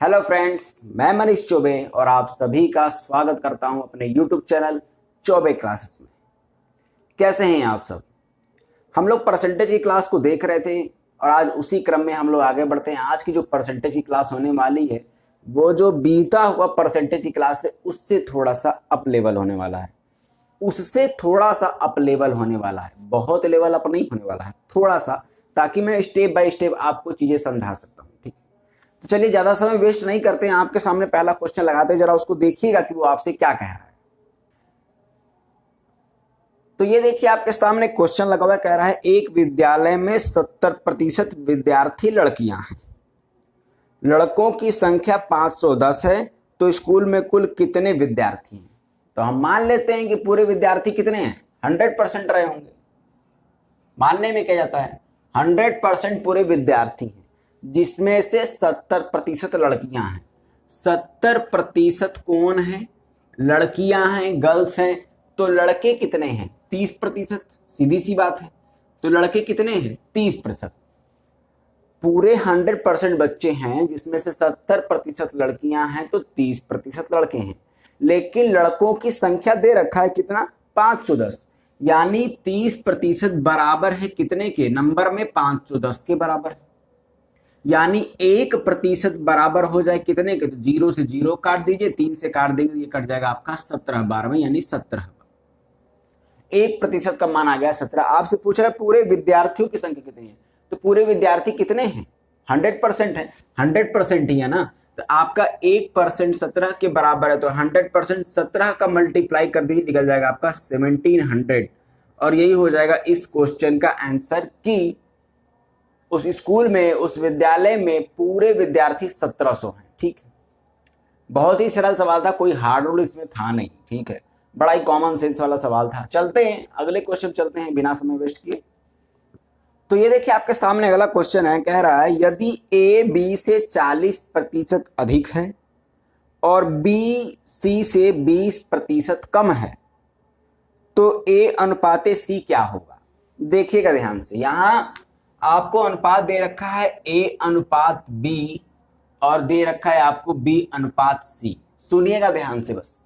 Hello friends, मैं मनीष चौबे और आप सभी का स्वागत करता हूं अपने यूट्यूब चैनल चौबे क्लासेस में। कैसे हैं आप सब? हम लोग परसेंटेज की क्लास को देख रहे थे और आज उसी क्रम में हम लोग आगे बढ़ते हैं। आज की जो परसेंटेज की क्लास होने वाली है वो जो बीता हुआ परसेंटेज की क्लास है उससे थोड़ा सा अप लेवल होने वाला है, उससे थोड़ा सा अप लेवल होने वाला है। बहुत लेवल अप नहीं होने वाला है, थोड़ा सा, ताकि मैं स्टेप बाय स्टेप आपको चीजें समझा सकता हूँ। ठीक है, तो चलिए ज्यादा समय वेस्ट नहीं करते हैं, आपके सामने पहला क्वेश्चन लगाते हैं, जरा उसको देखिएगा कि वो आपसे क्या कह रहा है। तो ये देखिए आपके सामने क्वेश्चन लगा हुआ है, कह रहा है एक विद्यालय में 70% विद्यार्थी लड़कियां हैं, लड़कों की संख्या 510 है, तो स्कूल में कुल कितने विद्यार्थी हैं? तो हम मान लेते हैं कि पूरे विद्यार्थी कितने हैं, 100% रहे होंगे। मानने में क्या जाता है, 100% पूरे विद्यार्थी हैं, जिसमें से 70% लड़कियां हैं। 70% कौन है? लड़कियां हैं, गर्ल्स हैं। तो लड़के कितने हैं? 30%। सीधी सी बात है। तो लड़के कितने हैं? 30%। पूरे 100% बच्चे हैं, जिसमें से 70% लड़कियां हैं, तो 30% लड़के हैं। लेकिन लड़कों की संख्या दे रखा है कितना? 510, यानी 30% बराबर है कितने के? नंबर में 510 के बराबर है। यानी 1% बराबर हो जाए कितने के? तो 0 से 0 काट दीजिए, 3 से काट देंगे, ये कट जाएगा आपका 17/12 यानी 17। 1% का मान आ गया 17। आपसे पूछ रहा है पूरे विद्यार्थियों की संख्या कितनी है, तो पूरे विद्यार्थी कितने हैं? 100% है, 100% ही है ना। तो आपका 1% 17 के बराबर है, तो 100% 17 का मल्टीप्लाई कर दीजिए, निकल जाएगा आपका 1700। और यही हो जाएगा इस क्वेश्चन का आंसर कि उस स्कूल में, उस विद्यालय में पूरे विद्यार्थी 1700 हैं। ठीक है, बहुत ही सरल सवाल था, कोई हार्ड रूल इसमें था नहीं। ठीक है, बड़ा ही कॉमन सेंस वाला सवाल था। चलते हैं अगले क्वेश्चन, चलते हैं बिना समय वेस्ट किए। तो ये देखिए आपके सामने अगला क्वेश्चन है, कह रहा है यदि ए बी से 40% अधिक है और बी सी से 20% कम है, तो ए अनुपाते सी क्या होगा? देखिएगा ध्यान से, यहां आपको अनुपात दे रखा है ए अनुपात बी और दे रखा है आपको बी अनुपात सी। सुनिएगा ध्यान से बस।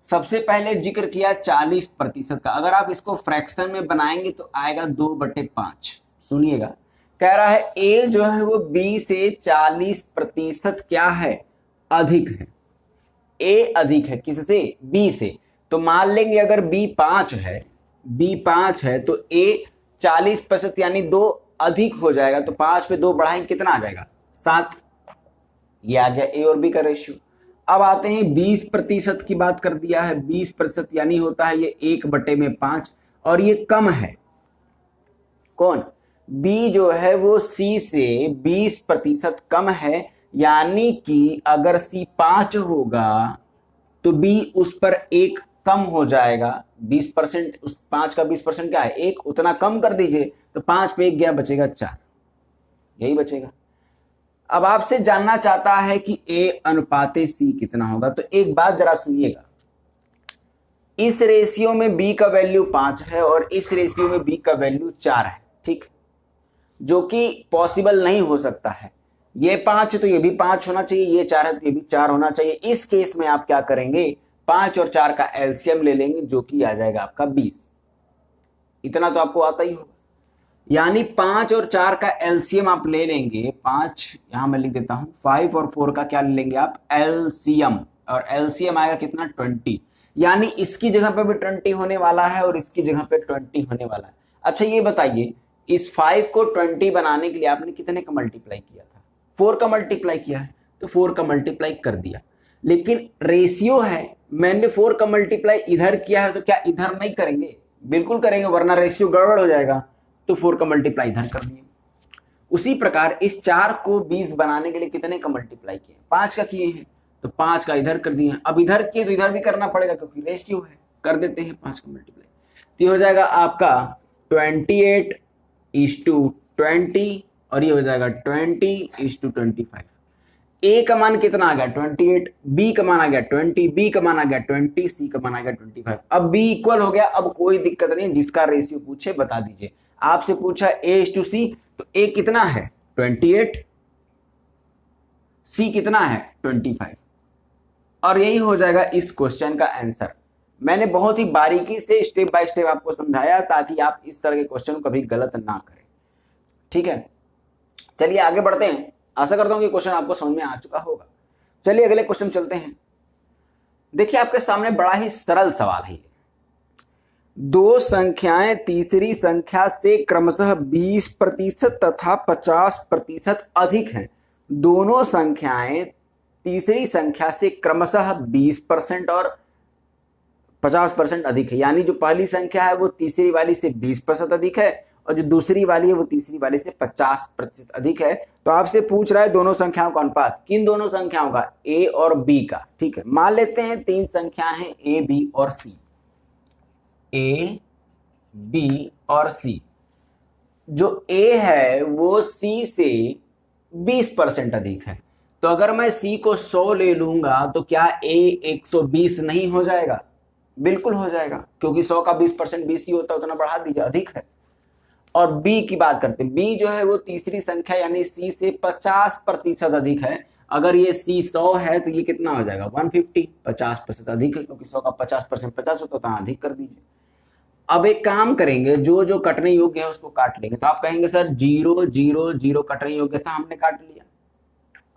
सबसे पहले जिक्र किया 40% का, अगर आप इसको फ्रैक्शन में बनाएंगे तो आएगा 2/5। सुनिएगा, कह रहा है ए जो है वो बी से 40% क्या है? अधिक है। ए अधिक है किससे? बी से। तो मान लेंगे अगर बी 5 है, बी 5 है तो ए 40% यानी 2 अधिक हो जाएगा। तो 5 पे 2 बढ़ाएंगे, कितना आ जाएगा? 7। ये आ गया ए और बी का रेशियो। अब आते हैं 20% की बात कर दिया है, 20% यानी होता है ये 1/5, और ये कम है। कौन? बी जो है वो सी से 20% कम है, यानी कि अगर सी 5 होगा तो बी उस पर 1 कम हो जाएगा। 20%, उस 5 का 20% क्या है? 1, उतना कम कर दीजिए, तो 5 पे 1 गया, बचेगा 4, यही बचेगा। अब आपसे जानना चाहता है कि ए अनुपाते सी कितना होगा। तो एक बात जरा सुनिएगा, इस रेशियो में बी का वैल्यू 5 है और इस रेशियो में बी का वैल्यू 4 है। ठीक, जो कि पॉसिबल नहीं हो सकता है। ये 5 है तो ये भी 5 होना चाहिए, ये 4 है तो ये भी 4 होना चाहिए। इस केस में आप क्या करेंगे? 5 और 4 का एलसीएम ले लेंगे, जो कि आ जाएगा आपका 20। इतना तो आपको आता ही होगा। यानी 5 और 4 का एलसीएम आप ले लेंगे। 5 यहां मैं लिख देता हूं, 5 और 4 का क्या ले लेंगे आप? एलसीएम। और एलसीएम आएगा कितना? 20। यानी इसकी जगह पे भी 20 होने वाला है और इसकी जगह पे 20 होने वाला है। अच्छा ये बताइए, इस 5 को 20 बनाने के लिए आपने कितने का मल्टीप्लाई किया था? 4 का मल्टीप्लाई किया है, तो 4 का मल्टीप्लाई कर दिया। लेकिन रेशियो है, मैंने 4 का मल्टीप्लाई इधर किया है, तो क्या इधर नहीं करेंगे? बिल्कुल करेंगे, वरना रेशियो गड़बड़ हो जाएगा। तो 4 का मल्टीप्लाई इधर कर दिए। उसी प्रकार इस 4 को 20 बनाने के लिए कितने का मल्टीप्लाई किए? 5 का किए हैं, तो 5 का इधर कर दिए। अब इधर किए तो इधर भी करना पड़ेगा, क्योंकि रेशियो है। कर देते हैं 5 का मल्टीप्लाई, तो ये हो जाएगा आपका 28:20, और ये हो जाएगा 20:25। ए का मान कितना आ गया? 28। बी का मान आ गया 20, बी का मान आ गया 20, सी का मान आ गया 25। अब बी इक्वल हो गया। अब कोई दिक्कत नहीं, जिसका रेशियो पूछे बता दीजिए। आपसे पूछा A/C, तो A कितना है? 28, सी कितना है 25, और यही हो जाएगा इस क्वेश्चन का आंसर। मैंने बहुत ही बारीकी से स्टेप बाय स्टेप आपको समझाया ताकि आप इस तरह के क्वेश्चन को कभी गलत ना करें। ठीक है, चलिए आगे बढ़ते हैं। आशा करता हूं कि क्वेश्चन आपको समझ में आ चुका होगा। चलिए अगले क्वेश्चन चलते हैं। देखिए आपके सामने बड़ा ही सरल सवाल है। दो संख्याएं तीसरी संख्या से क्रमशः 20% तथा 50% अधिक हैं। दोनों संख्याएं तीसरी संख्या से क्रमशः 20% और 50% अधिक है। यानी जो पहली संख्या है वो तीसरी वाली से 20% अधिक है और जो दूसरी वाली है वो तीसरी वाली से 50% अधिक है। तो आपसे पूछ रहा है दोनों संख्याओं का अनुपात। किन दोनों संख्याओं का? ए और बी का। ठीक है, मान लेते हैं तीन संख्या है ए बी और सी। ए बी और सी। जो ए है वो सी से 20% अधिक है। तो अगर मैं सी को 100 ले लूंगा तो क्या ए 120 नहीं हो जाएगा? बिल्कुल हो जाएगा, क्योंकि 100 का 20% 20 ही होता है, उतना बढ़ा दीजिए, अधिक है। और बी की बात करते हैं। बी जो है वो तीसरी संख्या यानी सी से 50% अधिक है। अगर ये सी 100 है तो ये कितना हो जाएगा? 150, 50% अधिक है, क्योंकि 100 का 50% 50 होता है, तो अधिक कर दीजिए। अब एक काम करेंगे, जो जो कटने योग्य है उसको काट लेंगे। तो आप कहेंगे सर 0 0 0 कटने योग्य था, हमने काट लिया।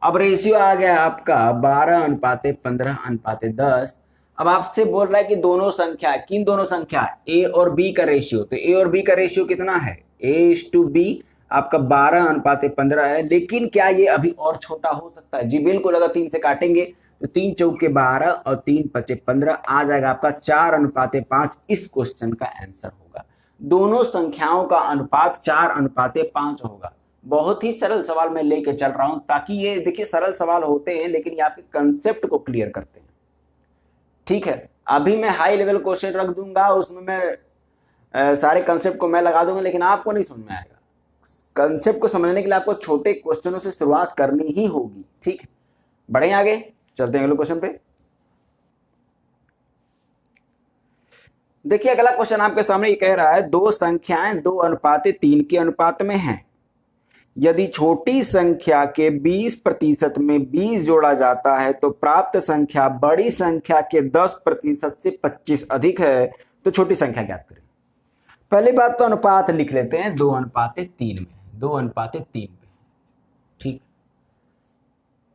अब रेशियो आ गया आपका 12:15:10। अब आपसे बोल रहा है कि दोनों संख्या, किन दोनों संख्या? ए और बी का रेशियो। तो ए और बी का रेशियो कितना है? A/B आपका 12:15 है। लेकिन क्या ये अभी और छोटा हो सकता है? जी बिल्कुल। अगर 3 से काटेंगे तो 3 चौके 12 और 3 पचे 15 आ जाएगा आपका 4:5। इस क्वेश्चन का आंसर होगा। दोनों संख्याओं का अनुपात 4:5 होगा। बहुत ही सरल सवाल मैं लेके चल रहा हूं ताकि ये देखिए सरल सवाल होते हैं लेकिन ये आपके कंसेप्ट को क्लियर करते हैं। ठीक है, अभी मैं हाई लेवल क्वेश्चन रख दूंगा, उसमें मैं सारे कंसेप्ट को मैं लगा दूंगा, लेकिन आपको नहीं समझ में आएगा। कंसेप्ट को समझने के लिए आपको छोटे क्वेश्चनों से शुरुआत करनी ही होगी। ठीक है, बढ़े आगे, चलते हैं अगले क्वेश्चन पे। देखिए अगला क्वेश्चन आपके सामने ये कह रहा है दो संख्याएं 2:3 के अनुपात में हैं। यदि छोटी संख्या के 20% में 20 जोड़ा जाता है तो प्राप्त संख्या बड़ी संख्या के 10% से 25 अधिक है। तो छोटी संख्या ज्ञात करें। पहली बात तो अनुपात लिख लेते हैं, 2:3 में, 2:3 में। ठीक,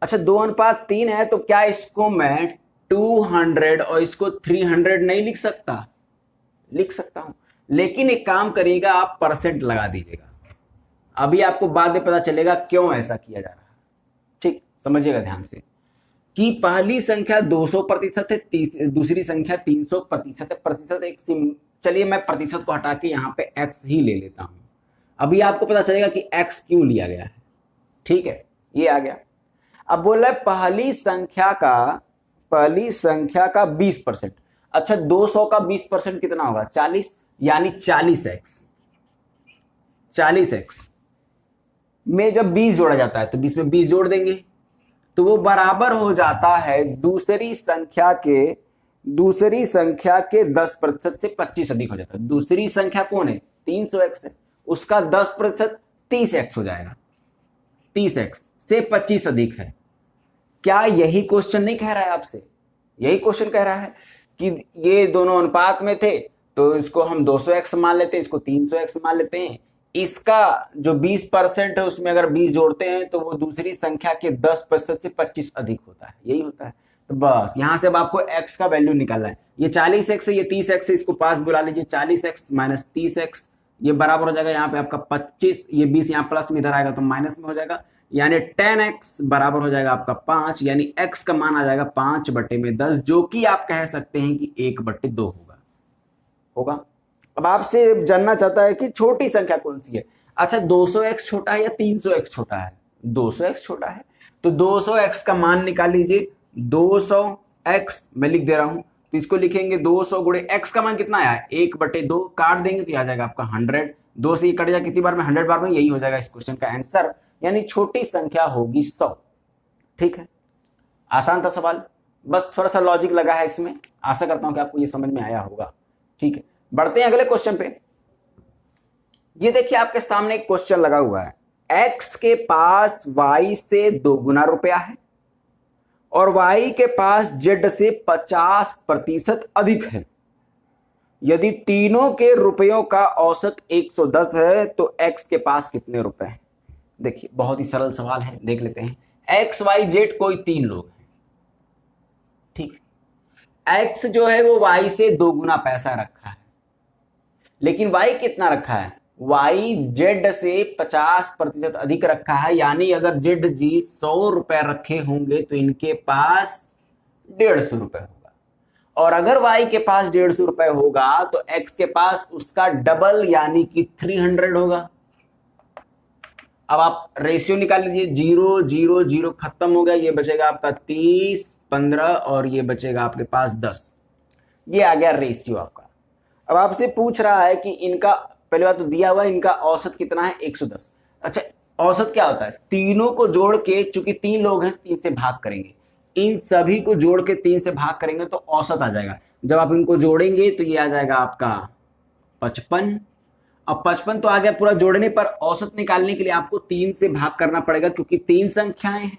अच्छा 2:3 है तो क्या इसको मैं 200 और इसको 300 नहीं लिख सकता? लिख सकता हूं, लेकिन एक काम करिएगा, आप परसेंट लगा दीजिएगा। अभी आपको बाद में पता चलेगा क्यों ऐसा किया जा रहा है। ठीक, समझिएगा ध्यान से कि पहली संख्या 200% है, दूसरी संख्या 300% है। प्रतिशत एक चलिए मैं प्रतिशत को हटा के यहां पे x ही ले लेता हूं। अभी आपको पता चलेगा कि x क्यों लिया गया है। ठीक है, ये आ गया। अब बोल रहा है पहली संख्या का 20%। अच्छा 200 का 20% कितना होगा? 40, यानी 40x। 40x में जब 20 जोड़ा जाता है तो 20 में 20 जोड़ देंगे तो वो बराबर हो जाता है दूसरी संख्या के 10% से 25 अधिक हो जाता है। दूसरी संख्या कौन है? 300x है, उसका 10% 30x हो जाएगा। 30x से 25 अधिक है। क्या यही क्वेश्चन नहीं कह रहा है आपसे? यही क्वेश्चन कह रहा है कि ये दोनों अनुपात में थे तो इसको हम 200x मान लेते हैं, इसको 300x मान लेते हैं। इसका जो 20% है उसमें अगर 20 जोड़ते हैं तो वो दूसरी संख्या के 10% से 25 अधिक होता है। यही होता है। तो बस यहां से अब आपको x का वैल्यू निकालना है। ये 40x है, ये 30x है, इसको पास बुला लीजिए। 40x माइनस 30x ये बराबर हो जाएगा यहाँ पे आपका 25। ये 20 यहाँ प्लस में इधर आएगा तो माइनस में हो जाएगा, यानी 10x बराबर हो जाएगा आपका 5। यानी x का मान आ जाएगा 5/10, जो कि आप कह सकते हैं कि 1/2 होगा। अब आपसे जानना चाहता है कि छोटी संख्या कौन सी है। अच्छा 200x छोटा है या 300x छोटा है? 200x छोटा है, तो 200x का मान निकाल लीजिए। 200x मैं लिख दे रहा हूं, तो इसको लिखेंगे 200 गुणे x का मान कितना आया? 1/2। काट देंगे तो आ जाएगा आपका 100। 2 से ये कट जाएगा कितनी बार में? 100 बार में। यही हो जाएगा इस क्वेश्चन का आंसर, यानी छोटी संख्या होगी 100। ठीक है, आसान था सवाल, बस थोड़ा सा लॉजिक लगा है इसमें। आशा करता हूं कि आपको ये समझ में आया होगा। ठीक है, बढ़ते हैं अगले क्वेश्चन पे। ये देखिए आपके सामने एक क्वेश्चन लगा हुआ है। x के पास y से 2 गुना रुपया है। और y के पास z से 50% अधिक है। यदि तीनों के रुपयों का औसत 110 है तो x के पास कितने रुपए हैं? देखिए बहुत ही सरल सवाल है, देख लेते हैं। एक्स वाई जेड कोई तीन लोग हैं, ठीक। x जो है वो y से 2 गुना पैसा रखा है, लेकिन y कितना रखा है? y z से 50% अधिक रखा है। यानी अगर जेड जी 100 रुपए रखे होंगे तो इनके पास 150 रुपए होगा, और अगर y के पास 150 रुपए होगा तो x के पास उसका डबल यानी कि 300 होगा। अब आप रेशियो निकाल लीजिए, 0 0 0 खत्म हो गया, ये बचेगा आपका 30 15 और ये बचेगा आपके पास 10। ये आ गया रेशियो आपका। अब आपसे पूछ रहा है कि इनका, पहले बात तो दिया हुआ है इनका औसत कितना है? 110। अच्छा, औसत क्या होता है? तीनों को जोड़ के, चूंकि तीन लोग हैं 3 से भाग करेंगे, इन सभी को जोड़ के 3 से भाग करेंगे तो औसत आ जाएगा। जब आप इनको जोड़ेंगे तो ये आ जाएगा आपका 55। अब 55 तो आ गया पूरा, जोड़ने पर औसत निकालने के लिए आपको 3 से भाग करना पड़ेगा क्योंकि 3 संख्याएं हैं,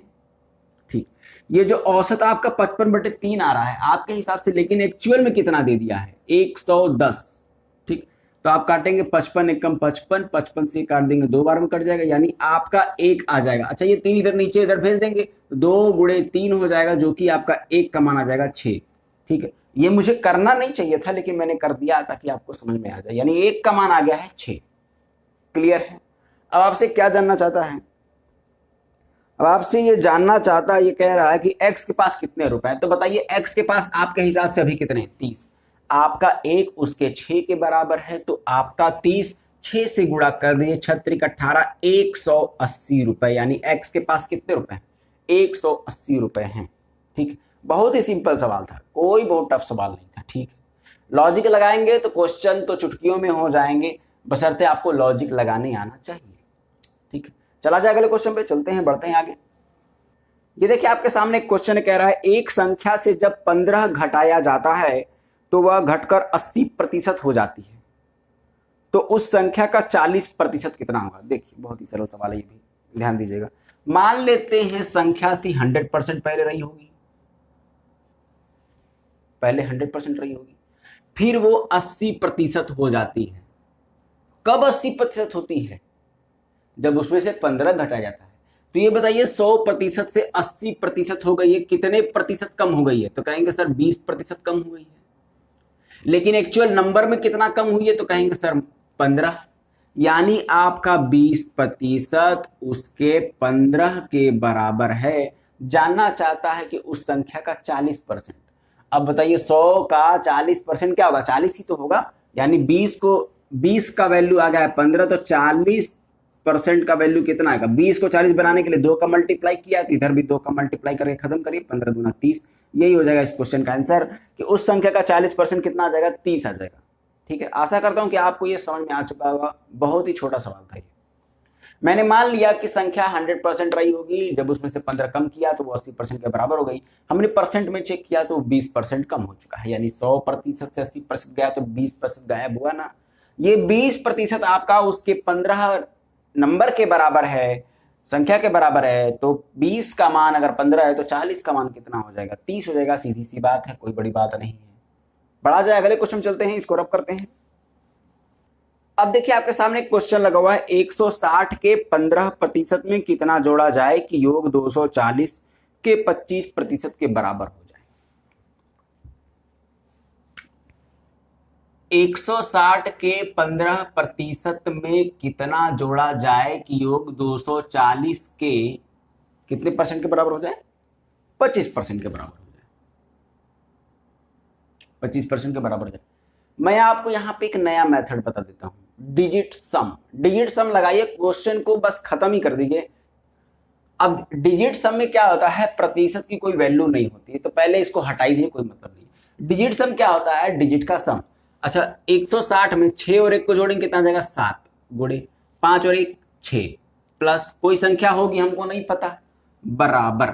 ठीक। ये जो औसत आपका 55/3 आ रहा है आपके हिसाब से, लेकिन एक्चुअल में कितना दे दिया है? 110, ठीक। तो आप काटेंगे 55 एकम 55, 55 से काट देंगे 2 बार में कट जाएगा, यानी आपका 1 आ जाएगा। अच्छा, ये 3 इधर नीचे इधर भेज देंगे, 2 गुणे 3 हो जाएगा, जो कि आपका 1 का मान आ जाएगा 6, ठीक है। ये मुझे करना नहीं चाहिए था लेकिन मैंने कर दिया ताकि आपको समझ में आ जाए, यानी 1 का मान आ गया है 6। क्लियर है? अब आपसे क्या जानना चाहता है? अब आपसे ये जानना चाहता है, ये कह रहा है कि x के पास कितने रुपए हैं। तो बताइए x के पास आपके हिसाब से अभी कितने हैं? 30। आपका 1 उसके 6 के बराबर है, तो आपका 30 6 से गुणा कर दिए, 6 18 180 रुपए, यानी x के पास कितने रुपए हैं? 180 रुपए हैं, ठीक। बहुत ही सिंपल सवाल था, कोई बहुत टफ सवाल नहीं था, ठीक। लॉजिक लगाएंगे तो क्वेश्चन तो चुटकियों में हो जाएंगे, बशर्ते आपको लॉजिक लगाने आना चाहिए, ठीक। चला जाए अगले क्वेश्चन पे, चलते हैं, बढ़ते हैं आगे। ये देखिए आपके सामने एक क्वेश्चन कह रहा है, एक संख्या से जब 15 घटाया जाता है तो वह घटकर 80% हो जाती है, तो उस संख्या का 40% कितना होगा? देखिए बहुत ही सरल सवाल है, ये भी ध्यान दीजिएगा। मान लेते हैं संख्या थी 100% पहले रही होगी, पहले 100% रही होगी, फिर वो 80% हो जाती है। कब 80% होती है? जब उसमें से 15 घटाया जाता है। तो ये बताइए 100% से 80% हो गई है, कितने प्रतिशत कम हो गई है? तो कहेंगे सर 20% कम हो गई है। लेकिन एक्चुअल नंबर में कितना कम हुई है? तो कहेंगे सर 15, यानी आपका 20% उसके 15 के बराबर है। जानना चाहता है कि उस संख्या का 40%। अब बताइए 100 का 40% क्या होगा? 40 ही तो होगा, यानी 20 का वैल्यू आ गया है 15, तो 40% का वैल्यू कितना आएगा? 20 को 40 बनाने के लिए 2 का मल्टीप्लाई किया, तो इधर भी 2 का मल्टीप्लाई करके खत्म करिए, 15 दूना 30। यही हो जाएगा इस क्वेश्चन का आंसर, कि उस संख्या का 40% कितना आ जाएगा? 30 आ जाएगा, ठीक है। आशा करता हूं कि आपको ये समझ में आ चुका होगा, बहुत ही छोटा सवाल था ये। मैंने मान लिया कि संख्या 100% रही होगी, जब उसमें से 15 कम किया तो वो 80% के बराबर हो गई। हमने परसेंट में चेक किया तो 20% कम हो चुका है, यानी 100% से 80% गया तो 20% गायब हुआ ना। ये 20% आपका उसके 15 नंबर के बराबर है, संख्या के बराबर है, तो 20 का मान अगर 15 है तो 40 का मान कितना हो जाएगा? 30 हो जाएगा। सीधी सी बात है, कोई बड़ी बात नहीं है। बढ़ा जाए, अगले क्वेश्चन चलते हैं, इसको रब करते हैं। अब देखिए आपके सामने क्वेश्चन लगा हुआ है, 160 के 15% में कितना जोड़ा जाए कि योग 240 के 25% के बराबर हो जाए। 160 के 15% में कितना जोड़ा जाए कि योग 240 के कितने परसेंट के बराबर हो जाए? 25% के बराबर हो जाए, 25% के बराबर हो जाए। मैं आपको यहां पे एक नया मेथड बता देता हूं, डिजिट सम। डिजिट सम लगाइए, क्वेश्चन को बस खत्म ही कर दीजिए। अब डिजिट सम में क्या होता है? प्रतिशत की कोई वैल्यू नहीं होती है, तो पहले इसको हटाई दिए, कोई मतलब नहीं। डिजिट सम क्या होता है? डिजिट का सम। अच्छा, 160 में 6 और 1 को जोड़ेंगे कितना आ जाएगा? 7 गुणे 5 और 1 6 प्लस कोई संख्या होगी हमको नहीं पता, बराबर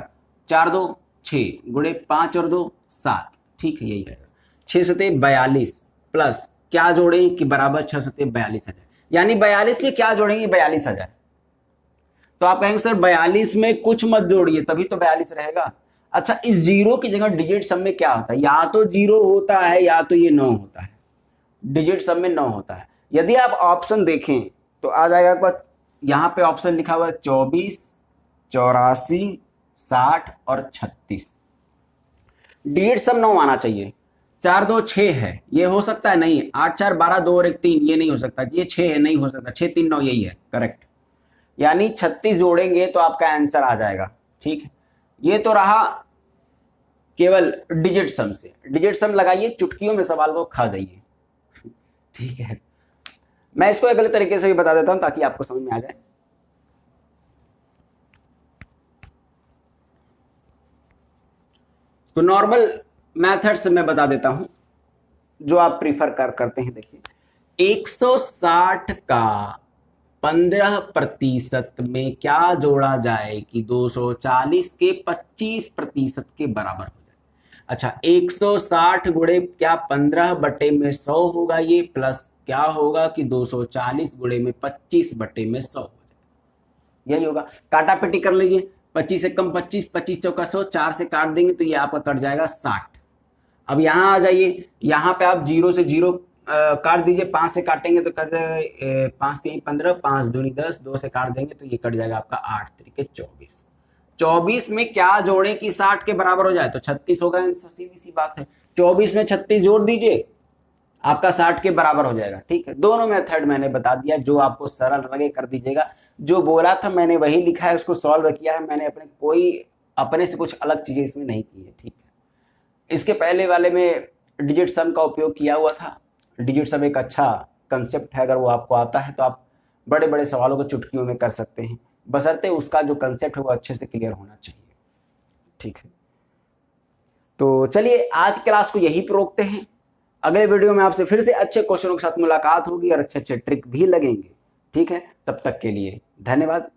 4 2 6 गुणे 5 और 2 7, ठीक है, यही आएगा। 6 सते 42 प्लस क्या जोड़े कि बराबर 6 सते 42 आ जाए, यानी 42 में क्या जोड़ेंगे? 42 आ जाए। तो आप कहेंगे सर 42 में कुछ मत जोड़िए तभी तो 42 रहेगा। अच्छा, इस जीरो की जगह डिजिट सम में क्या होता है? या तो जीरो होता है या तो ये 9 होता है। डिजिट सम में 9 होता है। यदि आप ऑप्शन देखें तो आ जाएगा आपके पास, यहां पे ऑप्शन लिखा हुआ है 24, 84, 60 और 36। डिजिट सम 9 आना चाहिए। 4 2 6 है, ये हो सकता है? नहीं। 8 4 12 2 और 1 3, ये नहीं हो सकता। ये 6 है, नहीं हो सकता। 6 3 9, यही है करेक्ट। यानी 36 जोड़ेंगे तो आपका आंसर आ जाएगा। ठीक है, ये तो रहा केवल डिजिट सम से। डिजिट सम लगाइए, चुटकियों में सवाल को खा जाइए। ठीक है, मैं इसको अगले तरीके से भी बता देता हूं ताकि आपको समझ में आ जाए। तो नॉर्मल मेथड से मैं बता देता हूं जो आप प्रीफर करते हैं। देखिए, 160 का 15% में क्या जोड़ा जाए कि 240 के 25% के बराबर हो जाए? अच्छा, 160 गुणे क्या 15/100 होगा ये, प्लस क्या होगा कि 240 गुणे में 25/100 हो जाए, यही होगा। काटा पेटी कर लीजिए। 25 से कम 25, 25 चौका 100, 4 से काट देंगे तो ये आपका कट जाएगा 60। अब यहां आ जाइए, यहां पे आप 0 से 0 काट दीजिए। 5 से काटेंगे तो कट जाएगा 5 3 15, 5 दूनी 10, 2 से काट देंगे तो ये कट जाएगा आपका 8 3 24। 24 में क्या जोड़े कि 60 के बराबर हो जाए? तो 36 होगा। सीधी सी बात है। 24 में 36 जोड़ दीजिए, आपका 60 के बराबर हो जाएगा। ठीक है, दोनों मेथड मैंने बता दिया, जो आपको सरल लगे कर दीजिएगा। जो बोला था मैंने वही लिखा है, उसको सॉल्व किया है मैंने। अपने से कुछ अलग चीजें इसमें नहीं की है। ठीक है, इसके पहले वाले में डिजिट सम का उपयोग किया हुआ था। डिजिट सम एक अच्छा कंसेप्ट है, अगर वो आपको आता है तो आप बड़े बड़े सवालों को चुटकियों में कर सकते हैं, बशर्ते उसका जो कंसेप्ट है वो अच्छे से क्लियर होना चाहिए। ठीक है, तो चलिए आज क्लास को यहीं पर रोकते हैं। अगले वीडियो में आपसे फिर से अच्छे क्वेश्चनों के साथ मुलाकात होगी और अच्छे अच्छे ट्रिक भी लगेंगे। ठीक है, तब तक के लिए धन्यवाद।